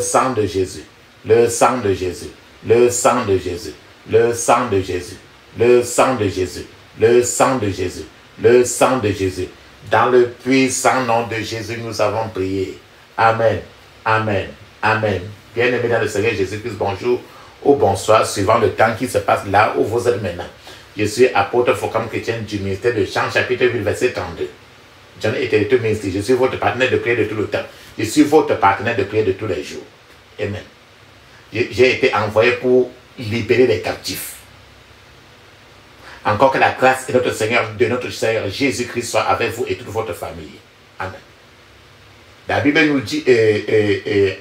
sang de Jésus, le sang de Jésus, le sang de Jésus, le sang de Jésus, le sang de Jésus, le sang de Jésus, le sang de Jésus. Dans le puissant nom de Jésus, nous avons prié. Amen, amen, amen. Bien-aimés dans le Seigneur Jésus-Christ, bonjour ou bonsoir, suivant le temps qui se passe là où vous êtes maintenant. Je suis apôtre Focam chrétien du ministère de Jean, chapitre 8, verset 32. John était tout ministre. Je suis votre partenaire de prière de tout le temps. Je suis votre partenaire de prière de tous les jours. Amen. J'ai été envoyé pour libérer les captifs. Encore que la grâce de notre Seigneur Jésus-Christ soit avec vous et toute votre famille. Amen. La Bible nous dit,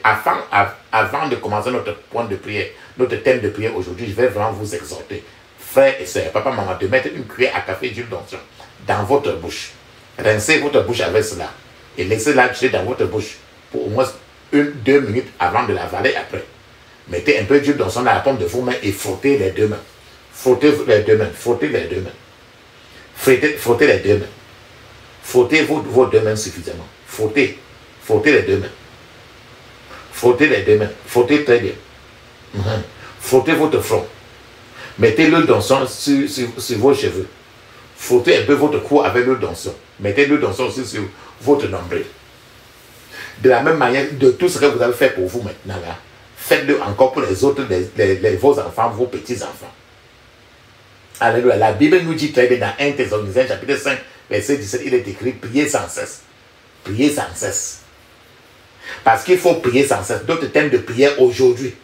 avant de commencer notre point de prière, notre thème de prière aujourd'hui, je vais vraiment vous exhorter, frères et sœurs, papa, maman, de mettre une cuillère à café d'huile d'onction dans votre bouche. Rincez votre bouche avec cela et laissez-la tuer dans votre bouche pour au moins 1-2 minutes avant de l'avaler après. Mettez un peu d'huile d'onction dans la paume de vos mains et frottez les deux mains. Frottez les deux mains, frottez les deux mains. Frottez les deux mains. Frottez vos deux mains suffisamment. Frottez les deux mains. Frottez les deux mains. Frottez très bien. Frottez votre front. Mettez l'huile d'onction sur vos cheveux. Frottez un peu votre cou avec l'huile d'onction. Mettez l'huile d'onction aussi sur votre nombril. De la même manière, de tout ce que vous avez fait pour vous maintenant, là, faites-le encore pour les autres, vos enfants, vos petits-enfants. Alléluia. La Bible nous dit très bien dans 1 Thessaloniciens chapitre 5, verset 17, il est écrit, priez sans cesse. Priez sans cesse. Parce qu'il faut prier sans cesse. D'autres thèmes de prière aujourd'hui,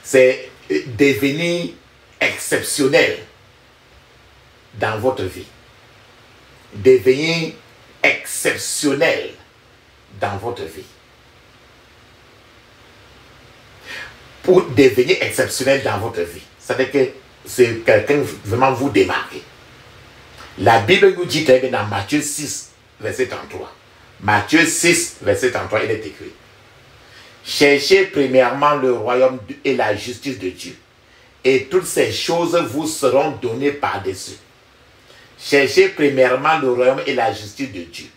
c'est devenir exceptionnel dans votre vie. Devenir exceptionnel dans votre vie. Pour devenir exceptionnel dans votre vie, ça veut dire que c'est quelqu'un vraiment vous démarquer. La Bible nous dit très bien dans Matthieu 6, verset 33. Matthieu 6, verset 33, il est écrit. Cherchez premièrement le royaume et la justice de Dieu, et toutes ces choses vous seront données par-dessus. Cherchez premièrement le royaume et la justice de Dieu,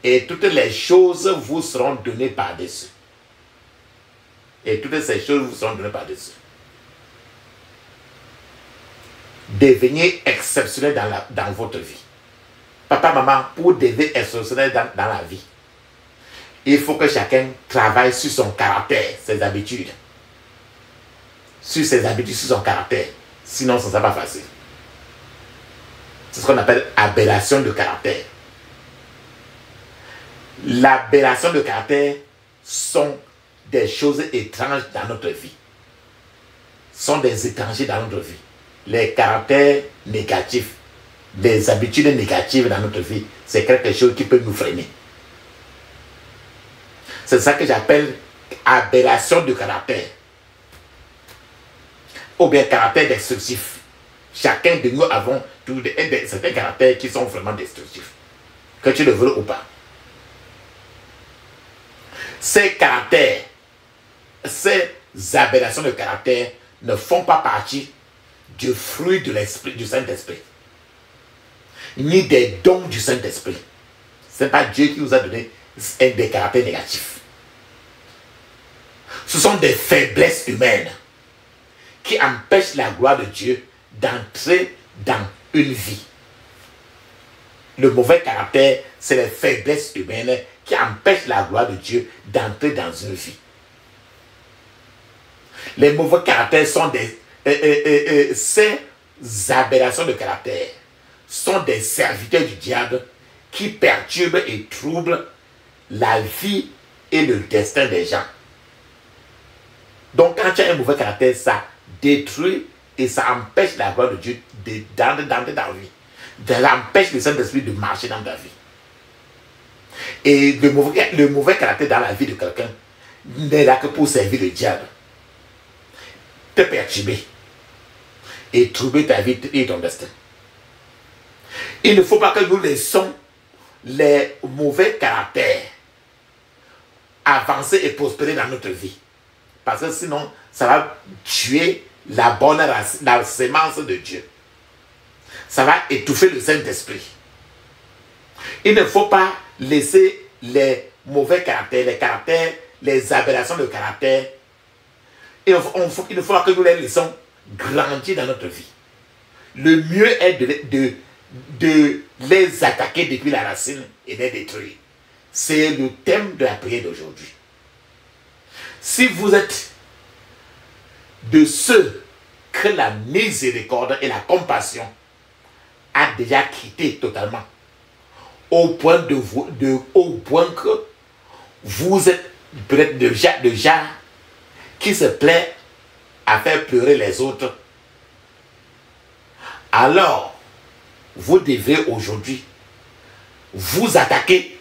et toutes les choses vous seront données par-dessus. Et toutes ces choses vous seront données par-dessus. Devenez exceptionnel dans votre vie. Papa, maman, pour devenir exceptionnel dans la vie, il faut que chacun travaille sur son caractère, ses habitudes. Sur ses habitudes, sur son caractère. Sinon, ça ne sera pas facile. C'est ce qu'on appelle aberration de caractère. L'aberration de caractère sont des choses étranges dans notre vie. Sont des étrangers dans notre vie. Les caractères négatifs, les habitudes négatives dans notre vie, c'est quelque chose qui peut nous freiner. C'est ça que j'appelle aberration de caractère. Ou bien caractère destructif. Chacun de nous avons certains caractères qui sont vraiment destructifs. Que tu le veux ou pas. Ces caractères, ces aberrations de caractère ne font pas partie du fruit de l'esprit, du Saint-Esprit. Ni des dons du Saint-Esprit. Ce n'est pas Dieu qui nous a donné des caractères négatifs. Ce sont des faiblesses humaines qui empêchent la gloire de Dieu d'entrer dans une vie. Le mauvais caractère, c'est les faiblesses humaines qui empêchent la gloire de Dieu d'entrer dans une vie. Les mauvais caractères sont ces aberrations de caractère sont des serviteurs du diable qui perturbent et troublent la vie et le destin des gens. Donc quand tu as un mauvais caractère, ça détruit et ça empêche la gloire de Dieu d'entrer dans ta vie. Ça empêche le Saint-Esprit de marcher dans ta vie. Et le mauvais caractère dans la vie de quelqu'un n'est là que pour servir le diable. Te perturber et troubler ta vie et ton destin. Il ne faut pas que nous laissons les mauvais caractères avancer et prospérer dans notre vie. Parce que sinon, ça va tuer la bonne race, la sémence de Dieu. Ça va étouffer le Saint-Esprit. Il ne faut pas laisser les mauvais caractères, les caractères les aberrations de caractère. Et il faut que nous les laissons grandir dans notre vie. Le mieux est de les attaquer depuis la racine et les détruire. C'est le thème de la prière d'aujourd'hui. Si vous êtes de ceux que la miséricorde et la compassion a déjà quitté totalement, au point que vous êtes peut-être déjà qui se plaît à faire pleurer les autres, alors vous devez aujourd'hui vous attaquer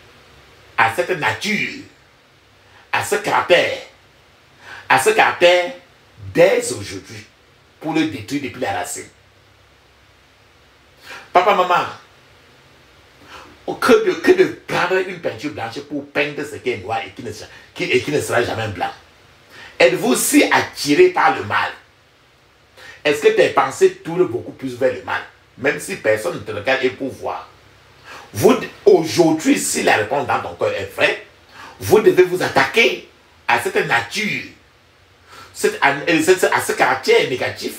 à cette nature, à ce caractère dès aujourd'hui pour le détruire depuis la racine. Papa, maman, que de prendre une peinture blanche pour peindre ce qui est noir et qui ne sera jamais blanc. Êtes-vous si attiré par le mal? Est-ce que tes pensées tournent beaucoup plus vers le mal, même si personne ne te regarde et pour voir? Aujourd'hui, si la réponse dans ton cœur est vraie, vous devez vous attaquer à cette nature, à ce caractère négatif,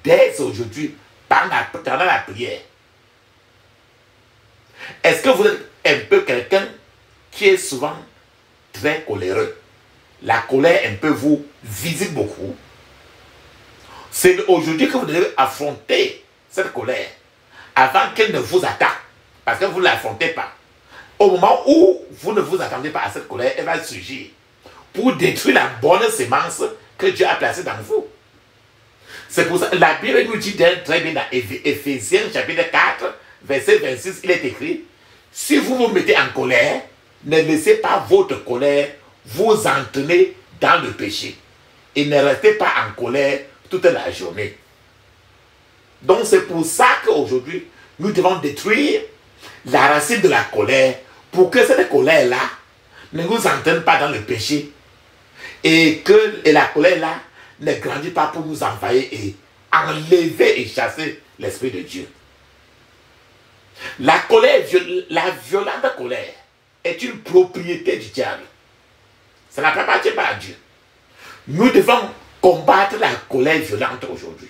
dès aujourd'hui, pendant la prière. Est-ce que vous êtes un peu quelqu'un qui est souvent très coléreux? La colère un peu vous visite beaucoup. C'est aujourd'hui que vous devez affronter cette colère avant qu'elle ne vous attaque. Parce que vous ne l'affrontez pas. Au moment où vous ne vous attendez pas à cette colère, elle va surgir pour détruire la bonne sémence que Dieu a placée dans vous. C'est pour ça que la Bible nous dit très bien dans Éphésiens chapitre 4, verset 26, il est écrit: si vous vous mettez en colère, ne laissez pas votre colère vous entraîner dans le péché. Et ne restez pas en colère toute la journée. Donc c'est pour ça qu'aujourd'hui, nous devons détruire la racine de la colère pour que cette colère-là ne nous entraîne pas dans le péché et que la colère-là ne grandit pas pour nous envahir et enlever et chasser l'Esprit de Dieu. La violente colère est une propriété du diable. Ça n'appartient pas à Dieu. Nous devons combattre la colère violente aujourd'hui.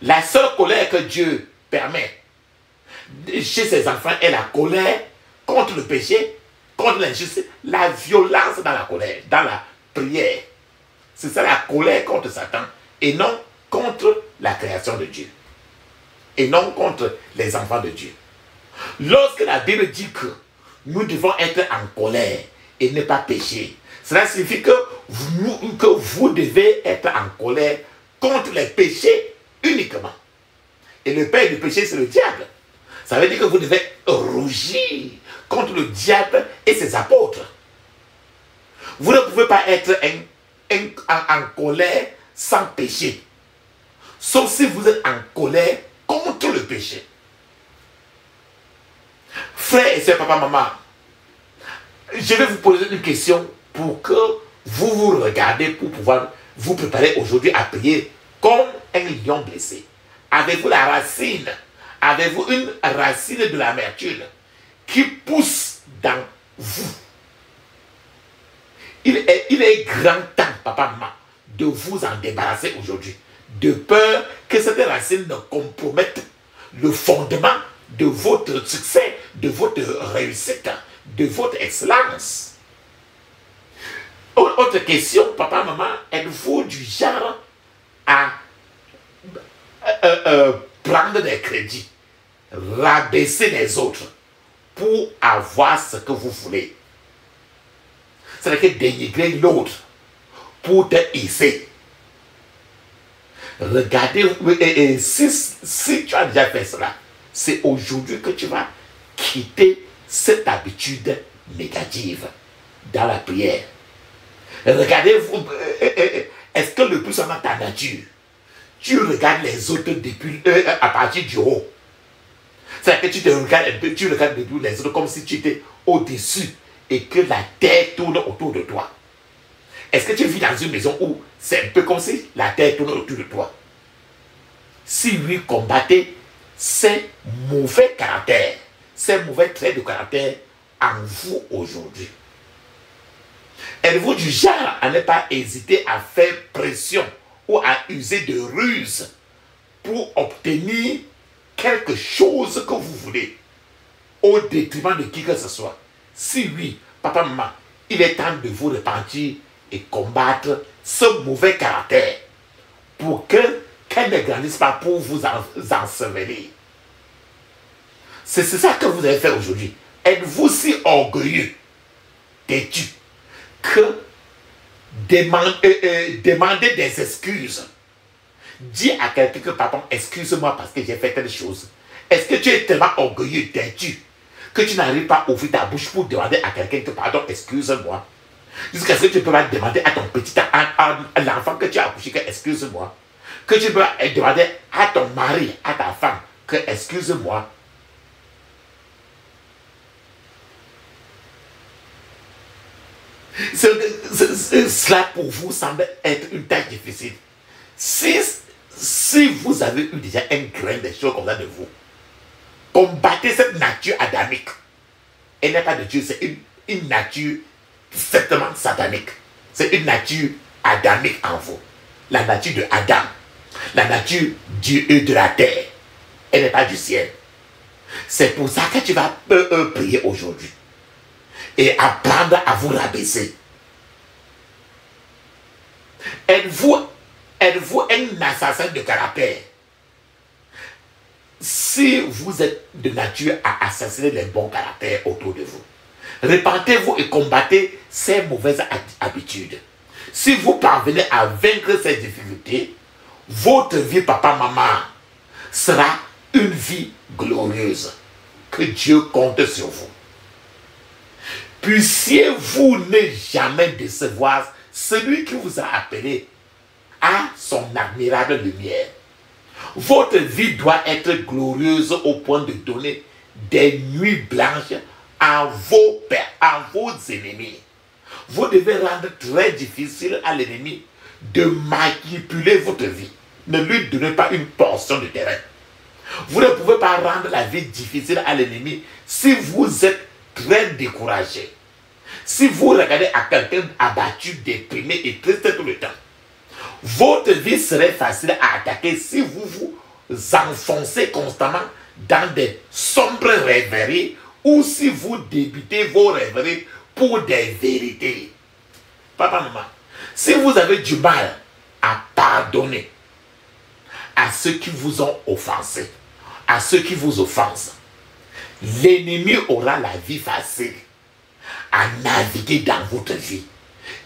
La seule colère que Dieu permet chez ses enfants est la colère contre le péché, contre l'injustice, la violence dans la colère, dans la prière. C'est ça la colère contre Satan et non contre la création de Dieu. Et non contre les enfants de Dieu. Lorsque la Bible dit que nous devons être en colère et ne pas pécher, cela signifie que vous devez être en colère contre les péchés uniquement. Et le père du péché, c'est le diable. Ça veut dire que vous devez rougir contre le diable et ses apôtres. Vous ne pouvez pas être en colère sans péché. Sauf si vous êtes en colère contre le péché. Frères et sœurs, papa, maman, je vais vous poser une question pour que vous vous regardez pour pouvoir vous préparer aujourd'hui à prier comme un lion blessé. Avez-vous la racine? Avez-vous une racine de l'amertume qui pousse dans vous? Il est grand temps, papa, maman, de vous en débarrasser aujourd'hui. De peur que cette racine ne compromette le fondement de votre succès, de votre réussite, de votre excellence. Autre question, papa, maman, êtes-vous du genre à prendre des crédits, rabaisser les autres pour avoir ce que vous voulez? C'est-à-dire dénigrer l'autre pour te hisser. Regardez, et si tu as déjà fait cela, c'est aujourd'hui que tu vas quitter cette habitude négative dans la prière. Regardez, est-ce que le plus dans ta nature, tu regardes les autres depuis, à partir du haut? C'est-à-dire que tu regardes depuis les autres comme si tu étais au-dessus et que la terre tourne autour de toi. Est-ce que tu vis dans une maison où c'est un peu comme si la terre tourne autour de toi? Si oui, combattez ces mauvais caractères, ces mauvais traits de caractère en vous aujourd'hui. Êtes-vous du genre à ne pas hésiter à faire pression ou à user de ruse pour obtenir quelque chose que vous voulez au détriment de qui que ce soit? Si oui, papa, maman, il est temps de vous repentir et combattre ce mauvais caractère pour qu'elle ne grandisse pas pour vous ensevelir. C'est ça que vous allez faire aujourd'hui. Êtes-vous si orgueilleux, têtu, que demander des excuses? Dis à quelqu'un que papa, excuse-moi parce que j'ai fait telle chose. Est-ce que tu es tellement orgueilleux, têtu, que tu n'arrives pas à ouvrir ta bouche pour demander à quelqu'un que pardon, excuse-moi? Jusqu'à ce que tu peux pas demander à ton petit, à l'enfant que tu as accouché que excuse-moi. Que tu peux demander à ton mari, à ta femme que excuse-moi. Cela pour vous semble être une tâche difficile. Si vous avez eu déjà un grain de choses comme ça de vous, combattez cette nature adamique. Elle n'est pas de Dieu, c'est une nature certainement satanique. C'est une nature adamique en vous. La nature de Adam. La nature de la terre. Elle n'est pas du ciel. C'est pour ça que tu vas prier aujourd'hui. Et apprendre à vous rabaisser. Êtes-vous un assassin de caractère? Si vous êtes de nature à assassiner les bons caractères autour de vous, répentez-vous et combattez ces mauvaises habitudes. Si vous parvenez à vaincre ces difficultés, votre vie, papa, maman, sera une vie glorieuse. Que Dieu compte sur vous. Puissiez-vous ne jamais décevoir celui qui vous a appelé à son admirable lumière. Votre vie doit être glorieuse au point de donner des nuits blanches à vos ennemis. Vous devez rendre très difficile à l'ennemi de manipuler votre vie. Ne lui donnez pas une portion de terrain. Vous ne pouvez pas rendre la vie difficile à l'ennemi si vous êtes très découragé. Si vous regardez à quelqu'un abattu, déprimé et triste tout le temps, votre vie serait facile à attaquer si vous vous enfoncez constamment dans des sombres rêveries ou si vous débutez vos rêveries pour des vérités. Papa, maman, si vous avez du mal à pardonner à ceux qui vous ont offensé, à ceux qui vous offensent, l'ennemi aura la vie facile à naviguer dans votre vie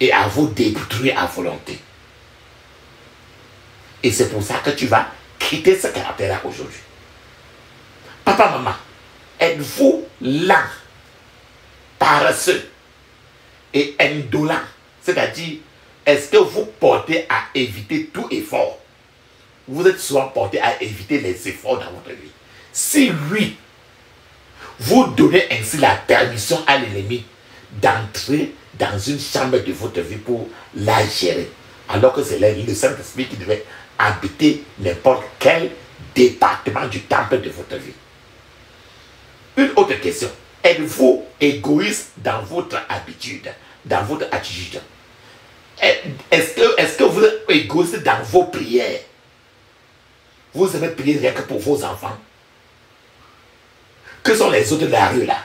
et à vous détruire à volonté. Et c'est pour ça que tu vas quitter ce caractère-là aujourd'hui. Papa, maman, êtes-vous lent, paresseux et indolent? C'est-à-dire, est-ce que vous portez à éviter tout effort? Vous êtes souvent porté à éviter les efforts dans votre vie. Si oui, vous donnez ainsi la permission à l'ennemi d'entrer dans une chambre de votre vie pour la gérer. Alors que c'est le Saint-Esprit qui devait habiter n'importe quel département du temple de votre vie. Une autre question. Êtes-vous égoïste dans votre habitude, dans votre attitude? Est-ce que vous êtes égoïste dans vos prières? Vous aimez prier rien que pour vos enfants? Que sont les autres de la rue là?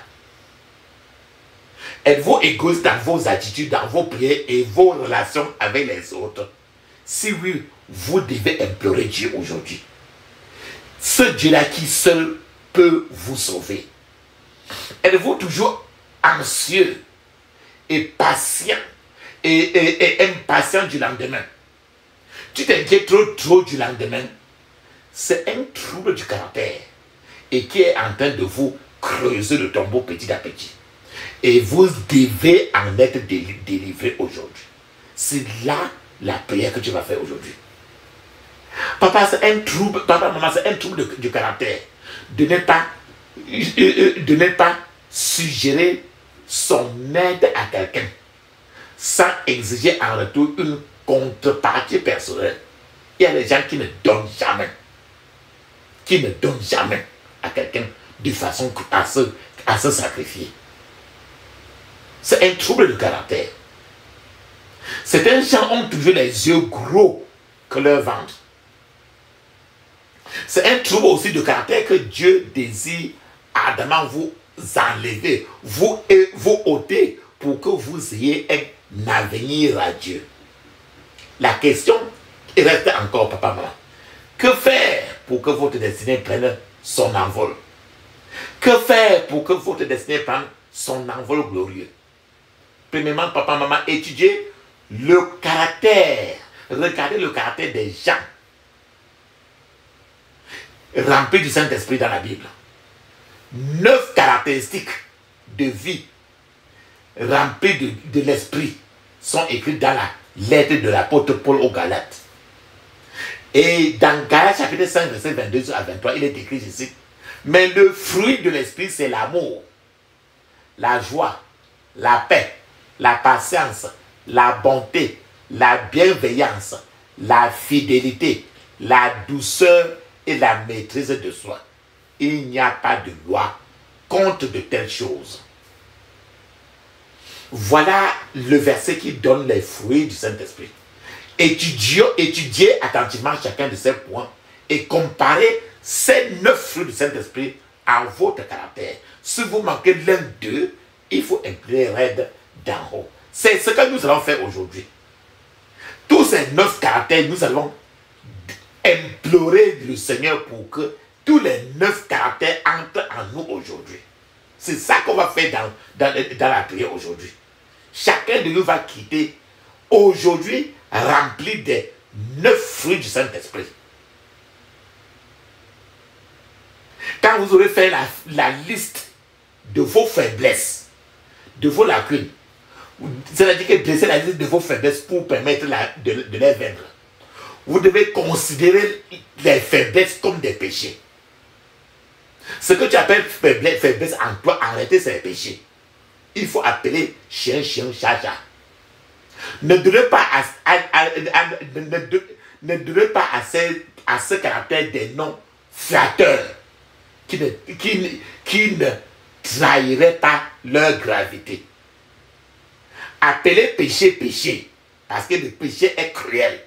Êtes-vous égoïste dans vos attitudes, dans vos prières et vos relations avec les autres? Si oui, vous devez implorer Dieu aujourd'hui. Ce Dieu-là qui seul peut vous sauver. Êtes-vous toujours anxieux et patient et impatient du lendemain? Tu t'inquiètes trop du lendemain. C'est un trouble du caractère et qui est en train de vous creuser le tombeau petit à petit. Et vous devez en être délivré aujourd'hui. C'est là la prière que tu vas faire aujourd'hui. Papa, c'est un trouble, papa, maman, c'est un trouble du caractère. De ne pas suggérer son aide à quelqu'un sans exiger en retour une contrepartie personnelle. Il y a des gens qui ne donnent jamais. Qui ne donnent jamais à quelqu'un de façon à se sacrifier. C'est un trouble de caractère. Certains gens ont toujours les yeux gros que leur ventre. C'est un trouble aussi de caractère que Dieu désire ardemment vous enlever, vous ôter pour que vous ayez un avenir à Dieu. La question reste encore, papa, maman. Que faire pour que votre destinée prenne son envol? Que faire pour que votre destinée prenne son envol glorieux? Premièrement, papa, maman, étudiez le caractère. Regardez le caractère des gens remplis du Saint-Esprit dans la Bible. 9 caractéristiques de vie remplies de l'Esprit sont écrites dans la lettre de l'apôtre Paul aux Galates. Et dans Galates chapitre 5, verset 22 à 23, il est écrit ici: mais le fruit de l'Esprit, c'est l'amour, la joie, la paix, la patience, la bonté, la bienveillance, la fidélité, la douceur et la maîtrise de soi. Il n'y a pas de loi contre de telles choses. Voilà le verset qui donne les fruits du Saint-Esprit. Étudiez attentivement chacun de ces points et comparez ces 9 fruits du Saint-Esprit à votre caractère. Si vous manquez l'un d'eux, il faut imprimer l'aide d'en haut. C'est ce que nous allons faire aujourd'hui. Tous ces 9 caractères, nous allons implorer le Seigneur pour que tous les 9 caractères entrent en nous aujourd'hui. C'est ça qu'on va faire dans la prière aujourd'hui. Chacun de nous va quitter aujourd'hui rempli des 9 fruits du Saint-Esprit. Quand vous aurez fait la liste de vos faiblesses, de vos lacunes, c'est-à-dire que dresser la liste de vos faiblesses pour permettre de les vaincre, vous devez considérer les faiblesses comme des péchés. Ce que tu appelles faiblesse en toi, arrêter ces péchés. Il faut appeler chien, chat, chat. Ne donnez pas à ce caractère des noms flatteurs qui ne trahiraient pas leur gravité. Appelez péché, péché, parce que le péché est cruel.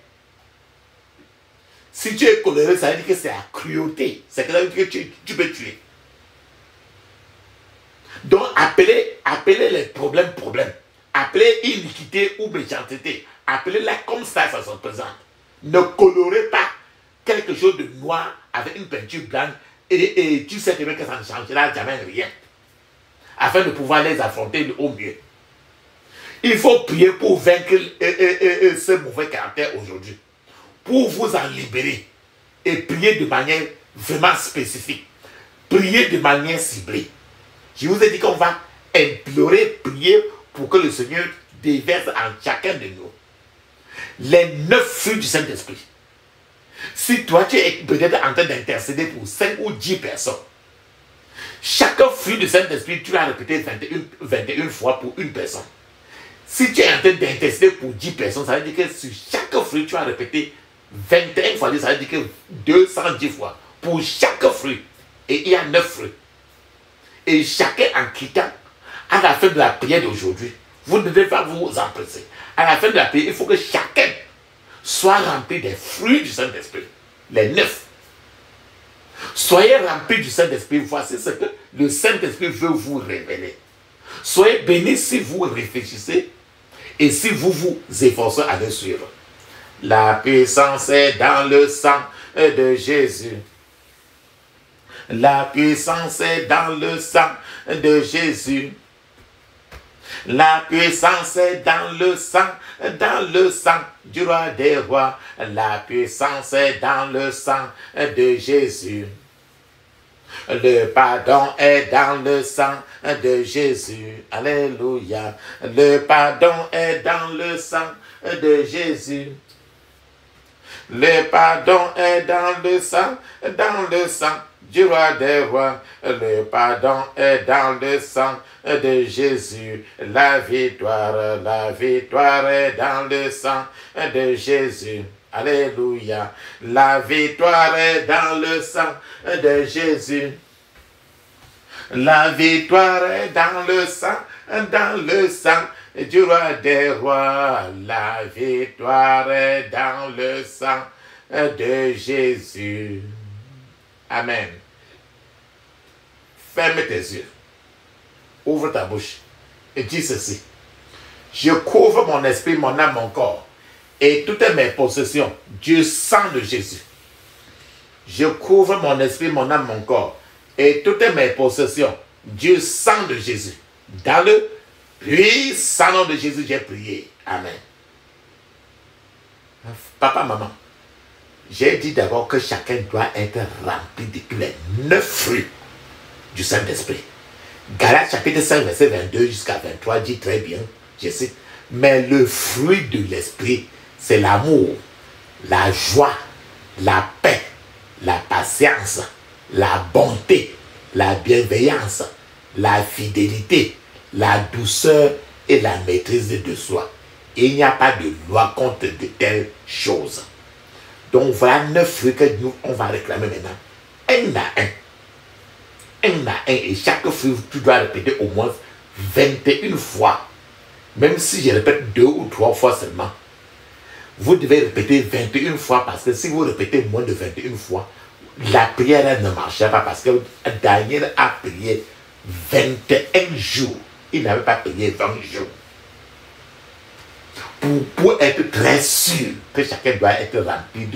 Si tu es coléré, ça veut dire que c'est la cruauté. C'est que tu peux tuer. Donc, appelez les problèmes. Appelez iniquité ou méchanceté. Appelez-la comme ça se présente. Ne colorez pas quelque chose de noir avec une peinture blanche et tu sais que ça ne changera jamais rien. Afin de pouvoir les affronter au mieux. Il faut prier pour vaincre ce mauvais caractère aujourd'hui. Pour vous en libérer. Et prier de manière vraiment spécifique. Prier de manière ciblée. Je vous ai dit qu'on va implorer, prier pour que le Seigneur déverse en chacun de nous les 9 fruits du Saint-Esprit. Si toi tu es peut-être en train d'intercéder pour 5 ou 10 personnes, chaque fruit du Saint-Esprit, tu vas répéter 21 fois pour une personne. Si tu es en train d'intercéder pour 10 personnes, ça veut dire que sur chaque fruit, tu vas répéter 21 fois, ça veut dire que 210 fois pour chaque fruit. Et il y a 9 fruits. Et chacun en quittant, à la fin de la prière d'aujourd'hui, vous ne devez pas vous empresser. À la fin de la prière, il faut que chacun soit rempli des fruits du Saint-Esprit. Les 9. Soyez remplis du Saint-Esprit. Voici ce que le Saint-Esprit veut vous révéler. Soyez bénis si vous réfléchissez et si vous vous efforcez à le suivre. La puissance est dans le sang de Jésus. La puissance est dans le sang de Jésus. La puissance est dans le sang du roi des rois. La puissance est dans le sang de Jésus. Le pardon est dans le sang de Jésus. Alléluia. Le pardon est dans le sang de Jésus. Le pardon est dans le sang du roi des rois. Le pardon est dans le sang de Jésus. La victoire est dans le sang de Jésus. Alléluia. La victoire est dans le sang de Jésus. La victoire est dans le sang du roi des rois, la victoire est dans le sang de Jésus. Amen. Ferme tes yeux. Ouvre ta bouche et dis ceci. Je couvre mon esprit, mon âme, mon corps et toutes mes possessions du sang de Jésus. Je couvre mon esprit, mon âme, mon corps et toutes mes possessions du sang de Jésus. Dans le puissant nom de Jésus, j'ai prié. Amen. Papa, maman, j'ai dit d'abord que chacun doit être rempli de tous les 9 fruits du Saint-Esprit. Galates chapitre 5, verset 22 jusqu'à 23 dit très bien, je cite, mais le fruit de l'Esprit, c'est l'amour, la joie, la paix, la patience, la bonté, la bienveillance, la fidélité, la douceur et la maîtrise de soi. Il n'y a pas de loi contre de telles choses. Donc voilà 9 fruits que nous, on va réclamer maintenant. Un à un. Un à un. Et chaque fruit, tu dois répéter au moins 21 fois. Même si je répète 2 ou 3 fois seulement. Vous devez répéter 21 fois parce que si vous répétez moins de 21 fois, la prière ne marchera pas parce que Daniel a prié 21 jours. Il n'avait pas prié 20 jours. Pour être très sûr que chacun doit être rempli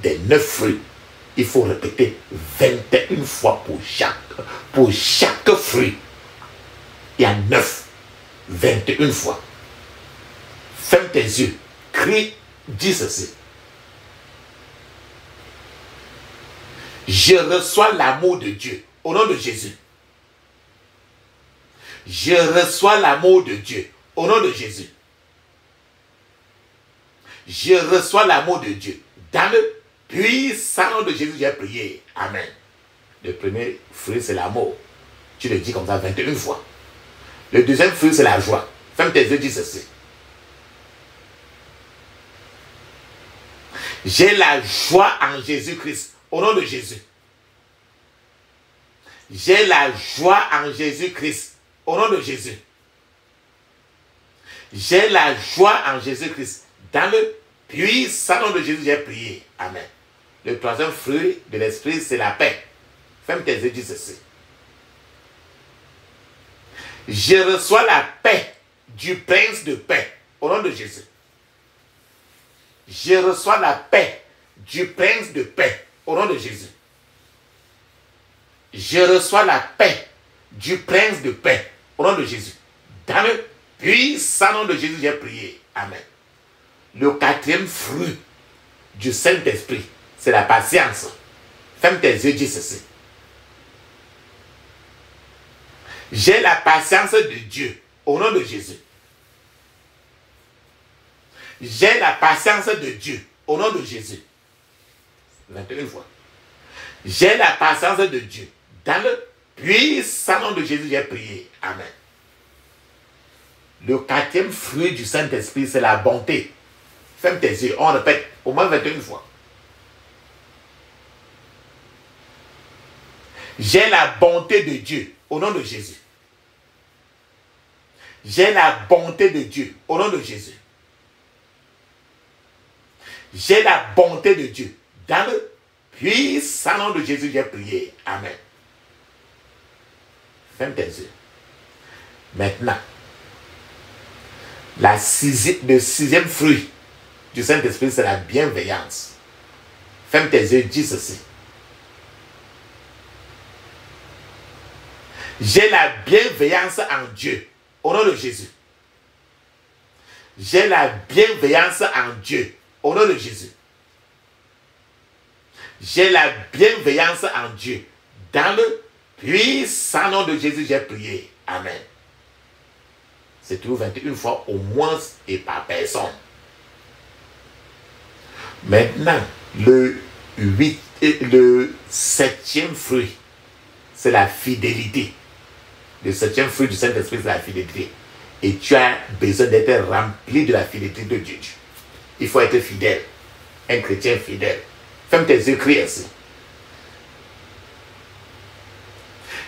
des 9 fruits, il faut répéter 21 fois pour chaque fruit. Il y a 9, 21 fois. Ferme tes yeux, crie, dis ceci. Je reçois l'amour de Dieu au nom de Jésus. Je reçois l'amour de Dieu au nom de Jésus. Je reçois l'amour de Dieu. Dans le puissant nom de Jésus, j'ai prié. Amen. Le premier fruit, c'est l'amour. Tu le dis comme ça 21 fois. Le deuxième fruit, c'est la joie. Ferme tes yeux, dis ceci. J'ai la joie en Jésus-Christ. Au nom de Jésus. J'ai la joie en Jésus-Christ. Au nom de Jésus. J'ai la joie en Jésus-Christ. Dans le puissant nom de Jésus, j'ai prié. Amen. Le troisième fruit de l'esprit, c'est la paix. Ferme tes yeux, dis ceci. Je reçois la paix du prince de paix. Au nom de Jésus. Je reçois la paix du prince de paix. Au nom de Jésus. Je reçois la paix du prince de paix. Au nom de Jésus. Dans le puissant nom de Jésus, j'ai prié. Amen. Le quatrième fruit du Saint-Esprit, c'est la patience. Ferme tes yeux, dis ceci. J'ai la patience de Dieu au nom de Jésus. J'ai la patience de Dieu au nom de Jésus. 21 fois. J'ai la patience de Dieu. Dans le puissant nom de Jésus, j'ai prié. Amen. Le quatrième fruit du Saint-Esprit, c'est la bonté. Ferme tes yeux. On répète au moins 21 fois. J'ai la bonté de Dieu au nom de Jésus. J'ai la bonté de Dieu au nom de Jésus. J'ai la bonté de Dieu. Dans le puissant nom de Jésus, j'ai prié. Amen. Ferme tes yeux. Maintenant, le sixième fruit du Saint-Esprit, c'est la bienveillance. Ferme tes yeux, dis ceci. J'ai la bienveillance en Dieu, au nom de Jésus. J'ai la bienveillance en Dieu, au nom de Jésus. J'ai la bienveillance en Dieu. Dans le puissant nom de Jésus, j'ai prié. Amen. C'est toujours 21 fois au moins et par personne. Maintenant, le septième fruit, c'est la fidélité. Le septième fruit du Saint-Esprit, c'est la fidélité. Et tu as besoin d'être rempli de la fidélité de Dieu. Il faut être fidèle. Un chrétien fidèle. Ferme tes yeux, crie ainsi.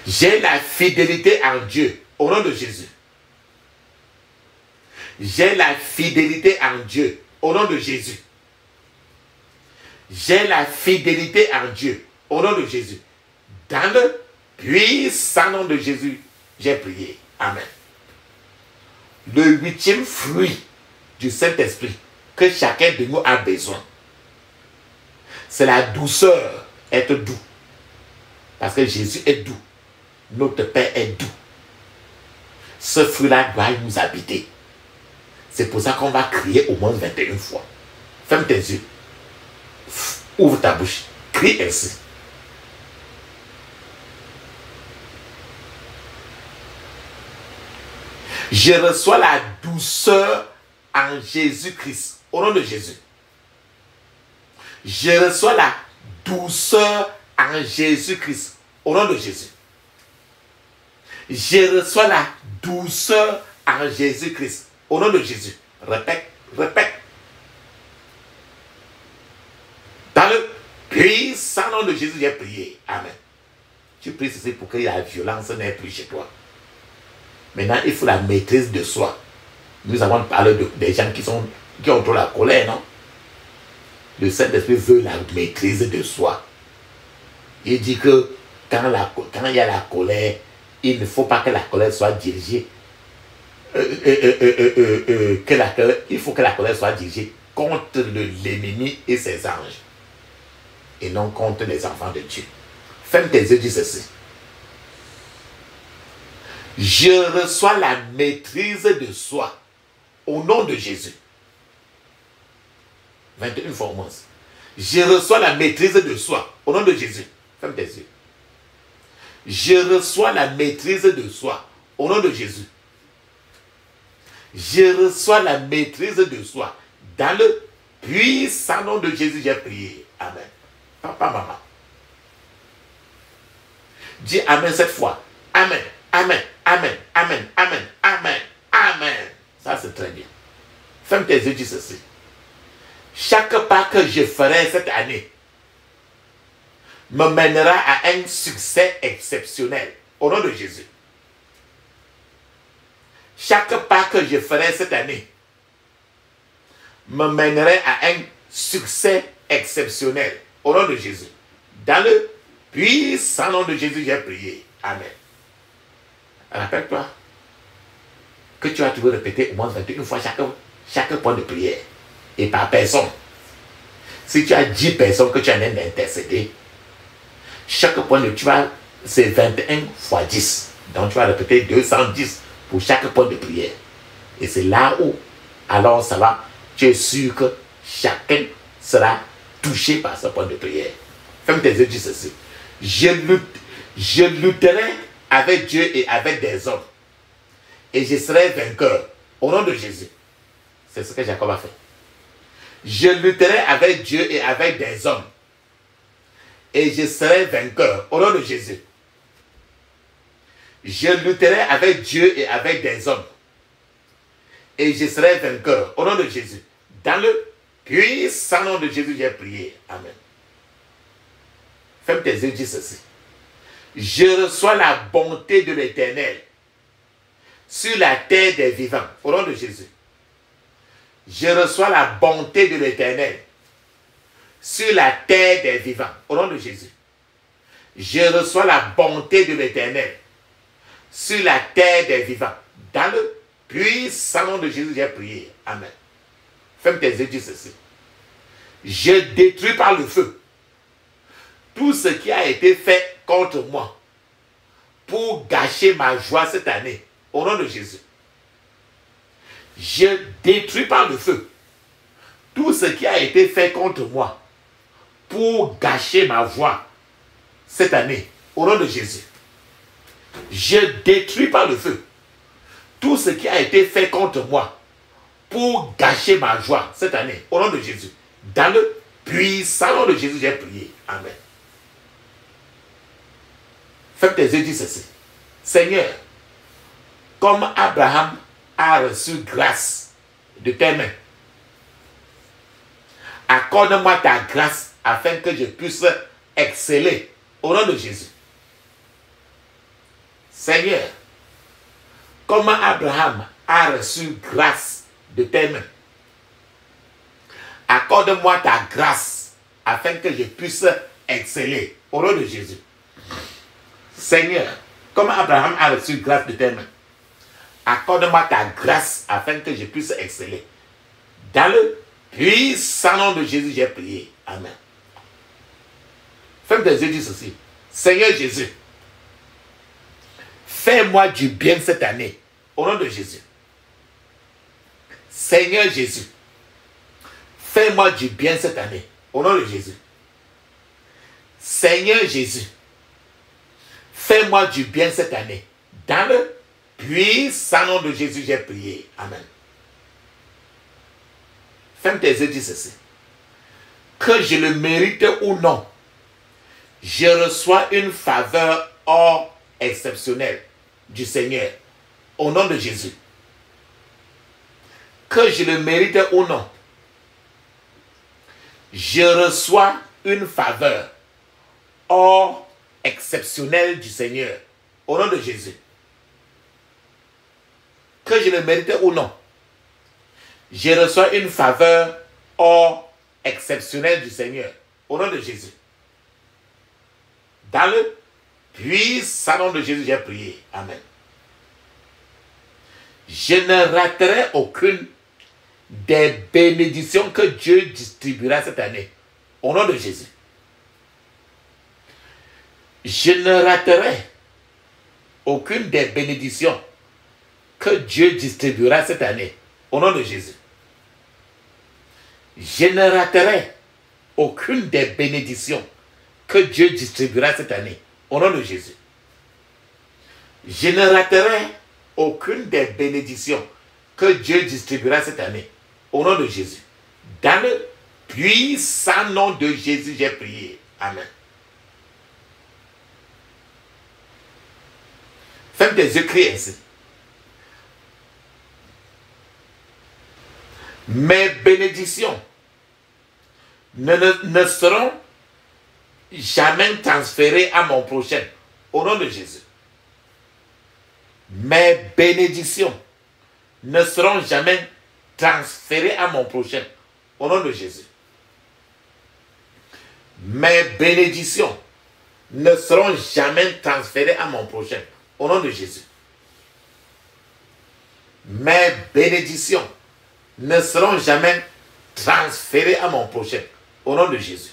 J'ai la fidélité en Dieu, au nom de Jésus. J'ai la fidélité en Dieu. Au nom de Jésus. J'ai la fidélité en Dieu. Au nom de Jésus. Dans le puissant nom de Jésus, j'ai prié. Amen. Le 8e fruit du Saint-Esprit que chacun de nous a besoin, c'est la douceur, être doux. Parce que Jésus est doux. Notre Père est doux. Ce fruit-là doit nous habiter. C'est pour ça qu'on va crier au moins 21 fois. Ferme tes yeux. Ouvre ta bouche. Crie ainsi. Je reçois la douceur en Jésus-Christ. Au nom de Jésus. Je reçois la douceur en Jésus-Christ. Au nom de Jésus. Je reçois la douceur en Jésus-Christ. Au nom de Jésus. Répète, répète. Dans le puissant nom de Jésus, j'ai prié. Amen. Tu pries ceci pour que la violence n'ait plus chez toi. Maintenant, il faut la maîtrise de soi. Nous avons parlé des gens qui ont trop la colère, non? Le Saint-Esprit veut la maîtrise de soi. Il dit que quand il y a la colère, il ne faut pas que la colère soit dirigée. Il faut que la colère soit dirigée contre l'ennemi et ses anges. Et non contre les enfants de Dieu. Ferme tes yeux, dis ceci. Je reçois la maîtrise de soi au nom de Jésus. 21 fois au moins. Je reçois la maîtrise de soi au nom de Jésus. Ferme tes yeux. Je reçois la maîtrise de soi au nom de Jésus. Je reçois la maîtrise de soi. Dans le puissant nom de Jésus, j'ai prié. Amen. Papa, maman. Dis Amen cette fois. Amen. Amen. Amen. Amen. Amen. Amen. Amen. Ça, c'est très bien. Ferme tes yeux, dis ceci. Chaque pas que je ferai cette année me mènera à un succès exceptionnel. Au nom de Jésus. Chaque pas que je ferai cette année me mènerait à un succès exceptionnel. Au nom de Jésus. Dans le puissant nom de Jésus, j'ai prié. Amen. Rappelle-toi que tu as toujours répété au moins 21 fois chaque point de prière. Et par personne. Si tu as 10 personnes que tu en as d'intercéder, chaque point de tu vas, c'est 21 fois 10. Donc tu vas répéter 210 pour chaque point de prière. Et c'est là où, alors ça va, tu es sûr que chacun sera touché par ce point de prière. Ferme tes yeux, dis ceci. Je lutterai avec Dieu et avec des hommes. Et je serai vainqueur. Au nom de Jésus. C'est ce que Jacob a fait. Je lutterai avec Dieu et avec des hommes. Et je serai vainqueur. Au nom de Jésus. Je lutterai avec Dieu et avec des hommes. Et je serai vainqueur. Au nom de Jésus. Dans le puissant nom de Jésus, j'ai prié. Amen. Ferme tes yeux, dis ceci. Je reçois la bonté de l'Éternel sur la terre des vivants. Au nom de Jésus. Je reçois la bonté de l'Éternel sur la terre des vivants. Au nom de Jésus. Je reçois la bonté de l'Éternel sur la terre des vivants. Dans le puissant nom de Jésus, j'ai prié. Amen. Ferme tes yeux, dis ceci. Je détruis par le feu tout ce qui a été fait contre moi pour gâcher ma joie cette année. Au nom de Jésus. Je détruis par le feu tout ce qui a été fait contre moi pour gâcher ma joie cette année. Au nom de Jésus. Je détruis par le feu tout ce qui a été fait contre moi pour gâcher ma joie cette année. Au nom de Jésus. Dans le puissant nom de Jésus, j'ai prié. Amen. Ferme tes yeux, dis ceci. Seigneur, comme Abraham a reçu grâce de tes mains, accorde-moi ta grâce afin que je puisse exceller au nom de Jésus. Seigneur, comme Abraham a reçu grâce de tes mains. Accorde-moi ta grâce afin que je puisse exceller au nom de Jésus. Seigneur, comme Abraham a reçu grâce de tes mains, accorde-moi ta grâce afin que je puisse exceller. Dans le puissant nom de Jésus, j'ai prié. Amen. Ferme tes yeux, dis ceci. Seigneur Jésus, fais-moi du bien cette année, au nom de Jésus. Seigneur Jésus, fais-moi du bien cette année, au nom de Jésus. Seigneur Jésus, fais-moi du bien cette année. Dans le puissant nom de Jésus, j'ai prié. Amen. Ferme tes yeux, dis ceci. Que je le mérite ou non, je reçois une faveur hors exceptionnelle du Seigneur, au nom de Jésus. Que je le mérite ou non, je reçois une faveur hors exceptionnelle du Seigneur, au nom de Jésus. Que je le mérite ou non, je reçois une faveur hors exceptionnelle du Seigneur, au nom de Jésus. Dans le puissant nom de Jésus, j'ai prié. Amen. Je ne raterai aucune des bénédictions que Dieu distribuera cette année, au nom de Jésus. Je ne raterai aucune des bénédictions que Dieu distribuera cette année, au nom de Jésus. Je ne raterai aucune des bénédictions que Dieu distribuera cette année, au nom de Jésus. Je ne raterai aucune des bénédictions que Dieu distribuera cette année, au nom de Jésus. Dans le puissant nom de Jésus, j'ai prié. Amen. Ferme tes yeux, crie ainsi. Mes bénédictions ne seront jamais transférées à mon prochain, au nom de Jésus. Mes bénédictions ne seront jamais transférées à mon prochain, au nom de Jésus. Mes bénédictions ne seront jamais transférées à mon prochain, au nom de Jésus. Mes bénédictions ne seront jamais transférées à mon prochain, au nom de Jésus.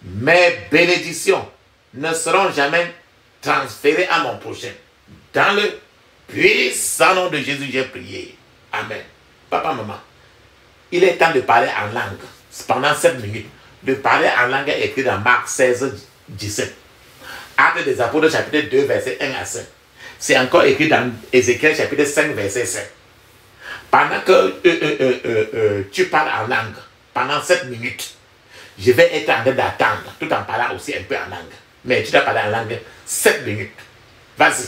Mes bénédictions ne seront jamais transférées à mon prochain. Dans le puissant nom de Jésus, j'ai prié. Amen. Papa, maman, il est temps de parler en langue. Pendant 7 minutes, de parler en langue est écrit dans Marc 16, 17. Actes des Apôtres, chapitre 2, verset 1 à 5. C'est encore écrit dans Ézéchiel, chapitre 5, verset 7. Pendant que tu parles en langue, pendant 7 minutes, je vais être en train d'attendre, tout en parlant aussi un peu en langue. Mais tu dois parler en langue 7 minutes. Vas-y.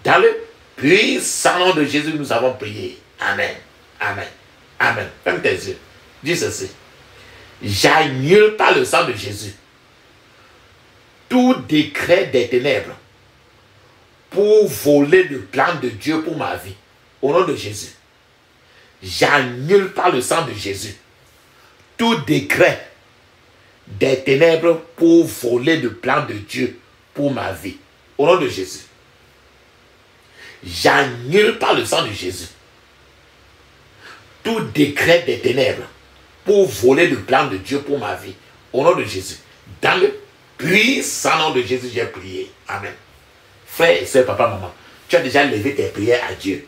Dans le puissant nom de Jésus, nous avons prié. Amen. Amen. Amen. Ferme tes yeux. Dis ceci. J'annule par le sang de Jésus tout décret des ténèbres pour voler le plan de Dieu pour ma vie. Au nom de Jésus. J'annule par le sang de Jésus tout décret des ténèbres pour voler le plan de Dieu pour ma vie. Au nom de Jésus. J'annule par le sang de Jésus tout décret des ténèbres pour voler le plan de Dieu pour ma vie. Au nom de Jésus. Dans le puissant nom de Jésus, j'ai prié. Amen. Frère et soeur, papa, maman, tu as déjà levé tes prières à Dieu.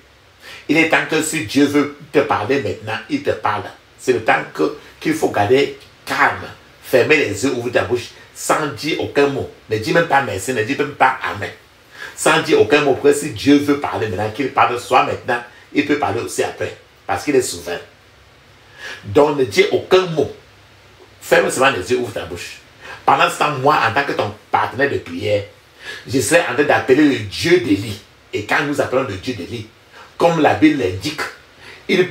Il est temps que si Dieu veut te parler maintenant, il te parle. C'est le temps qu'il faut garder calme. Fermer les yeux, ouvrir ta bouche, sans dire aucun mot. Ne dis même pas merci, ne dis même pas Amen. Sans dire aucun mot. Parce que si Dieu veut parler maintenant, qu'il parle soit maintenant, il peut parler aussi après. Parce qu'il est souverain. Donc ne dis aucun mot. Ferme seulement les yeux, ouvre ta bouche. Pendant ce temps, moi, en tant que ton partenaire de prière, je serai en train d'appeler le Dieu d'Élie. Et quand nous appelons le Dieu d'Élie, comme la Bible l'indique, il